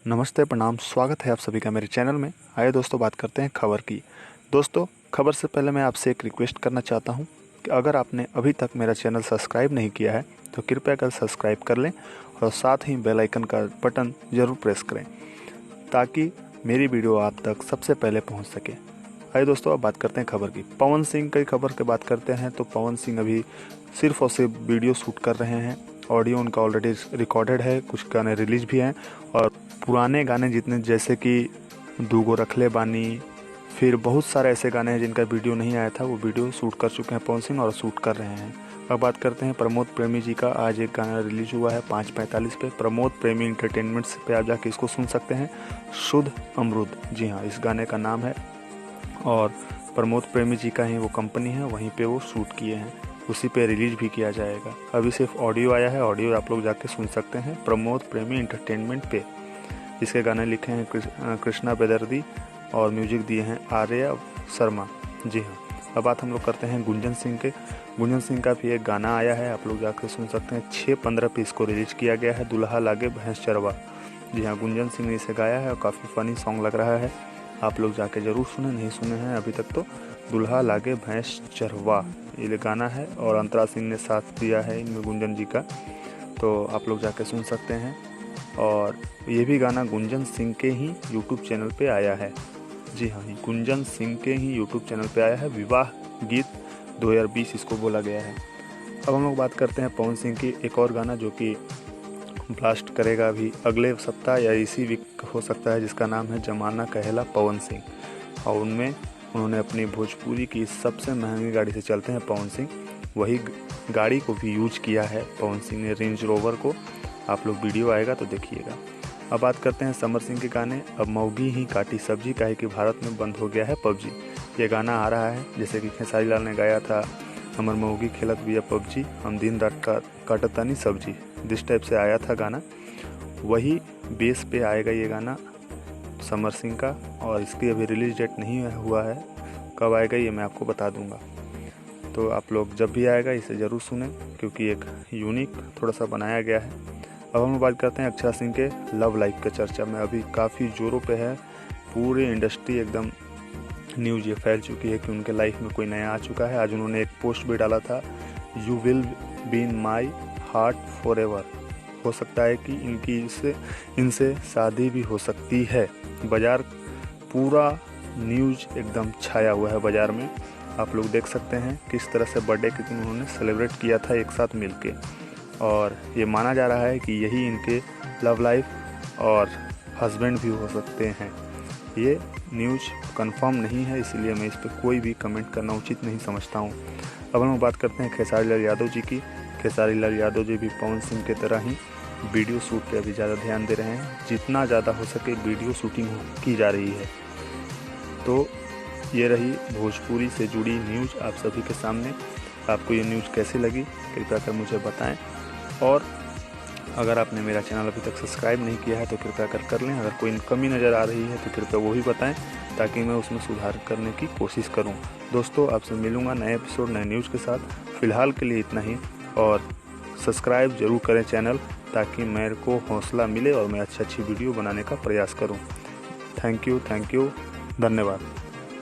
नमस्ते, प्रणाम, स्वागत है आप सभी का मेरे चैनल में। आइए दोस्तों बात करते हैं खबर की। दोस्तों, खबर से पहले मैं आपसे एक रिक्वेस्ट करना चाहता हूं कि अगर आपने अभी तक मेरा चैनल सब्सक्राइब नहीं किया है तो कृपया कर सब्सक्राइब कर लें और साथ ही बेल आइकन का बटन ज़रूर प्रेस करें ताकि मेरी वीडियो आप तक सबसे पहले पहुँच सके। आइए दोस्तों अब बात करते हैं खबर की। पवन सिंह की खबर की बात करते हैं तो पवन सिंह अभी सिर्फ और सिर्फ वीडियो शूट कर रहे हैं। ऑडियो उनका ऑलरेडी रिकॉर्डेड है, कुछ गाने रिलीज भी हैं और पुराने गाने जितने जैसे कि दूगो रखले बानी, फिर बहुत सारे ऐसे गाने हैं जिनका वीडियो नहीं आया था, वो वीडियो शूट कर चुके हैं पवन सिंह और शूट कर रहे हैं। अब बात करते हैं प्रमोद प्रेमी जी का। आज एक गाना रिलीज हुआ है 5:45 पे। प्रमोद प्रेमी इंटरटेनमेंट्स पे आप जाके इसको सुन सकते हैं। शुद्ध अमरूद, जी हाँ, इस गाने का नाम है और प्रमोद प्रेमी जी का ही वो कंपनी है, वहीं पे वो शूट किए हैं, उसी पे रिलीज भी किया जाएगा। अभी सिर्फ ऑडियो आया है, ऑडियो आप लोग जाके सुन सकते हैं प्रमोद प्रेमी इंटरटेनमेंट पे। इसके गाने लिखे हैं कृष्णा बेदर्दी और म्यूजिक दिए हैं आर्या शर्मा, जी हाँ। अब बात हम लोग करते हैं गुंजन सिंह के। गुंजन सिंह का भी एक गाना आया है, आप लोग जाकर सुन सकते हैं। 6/15 पे इसको रिलीज किया गया है, दुल्हा लागे भैंस चरवा। जी हाँ, गुंजन सिंह ने इसे गाया है और काफ़ी फनी सॉन्ग लग रहा है, आप लोग जाके ज़रूर सुने, नहीं सुने हैं अभी तक तो। दुल्हा लागे भैंस चरवा ये गाना है और अंतरा सिंह ने साथ दिया है इनमें गुंजन जी का, तो आप लोग जाके सुन सकते हैं। और ये भी गाना गुंजन सिंह के ही यूट्यूब चैनल पे आया है, जी हाँ, गुंजन सिंह के ही यूट्यूब चैनल पे आया है। विवाह गीत 2020 इसको बोला गया है। अब हम लोग बात करते हैं पवन सिंह की एक और गाना जो कि ब्लास्ट करेगा अभी अगले सप्ताह या इसी वीक हो सकता है, जिसका नाम है जमाना कहेला पवन सिंह। और उनमें उन्होंने अपनी भोजपुरी की सबसे महंगी गाड़ी से चलते हैं पवन सिंह, वही गाड़ी को भी यूज किया है पवन सिंह ने, रेंज रोवर को। आप लोग वीडियो आएगा तो देखिएगा। अब बात करते हैं समर सिंह के गाने। अब मौगी ही काटी सब्जी, काहे कि भारत में बंद हो गया है पबजी। ये गाना आ रहा है जैसे कि खेसारी लाल ने गाया था, हमर मौगी खेलत बिया पबजी, हम दिन रात काटतानी सब्जी, जिस टाइप से आया था गाना, वही बेस पे आएगा ये गाना समर सिंह का। और इसकी अभी रिलीज डेट नहीं हुआ है, कब आएगा ये मैं आपको बता दूंगा। तो आप लोग जब भी आएगा इसे ज़रूर सुनें क्योंकि एक यूनिक थोड़ा सा बनाया गया है। अब हम बात करते हैं अक्षरा सिंह के लव लाइफ के चर्चा में अभी काफ़ी ज़ोरों पे है, पूरी इंडस्ट्री एकदम न्यूज़ ये फैल चुकी है कि उनके लाइफ में कोई नया आ चुका है। आज उन्होंने एक पोस्ट भी डाला था, you will be in my heart for ever. हो सकता है कि इनसे शादी भी हो सकती है। बाजार पूरा न्यूज़ एकदम छाया हुआ है बाज़ार में, आप लोग देख सकते हैं किस तरह से बर्थडे के दिन उन्होंने सेलिब्रेट किया था एक साथ मिलके। और ये माना जा रहा है कि यही इनके लव लाइफ और हस्बैंड भी हो सकते हैं। ये न्यूज़ कंफर्म नहीं है, इसीलिए मैं इस पर कोई भी कमेंट करना उचित नहीं समझता हूँ। अब हम बात करते हैं खेसारी लाल यादव जी की। खेसारी लाल यादव जी भी पवन सिंह की तरह ही वीडियो शूट पे अभी ज़्यादा ध्यान दे रहे हैं, जितना ज़्यादा हो सके वीडियो शूटिंग की जा रही है। तो ये रही भोजपुरी से जुड़ी न्यूज़ आप सभी के सामने। आपको ये न्यूज़ कैसी लगी कृपया कर मुझे बताएं और अगर आपने मेरा चैनल अभी तक सब्सक्राइब नहीं किया है तो कृपया कर लें। अगर कोई कमी नज़र आ रही है तो कृपया वो भी बताएं ताकि मैं उसमें सुधार करने की कोशिश करूं। दोस्तों, आपसे मिलूंगा नए एपिसोड नए न्यूज़ के साथ। फ़िलहाल के लिए इतना ही और सब्सक्राइब ज़रूर करें चैनल ताकि मेरे को हौसला मिले और मैं अच्छी वीडियो बनाने का प्रयास करूँ। थैंक यू, धन्यवाद।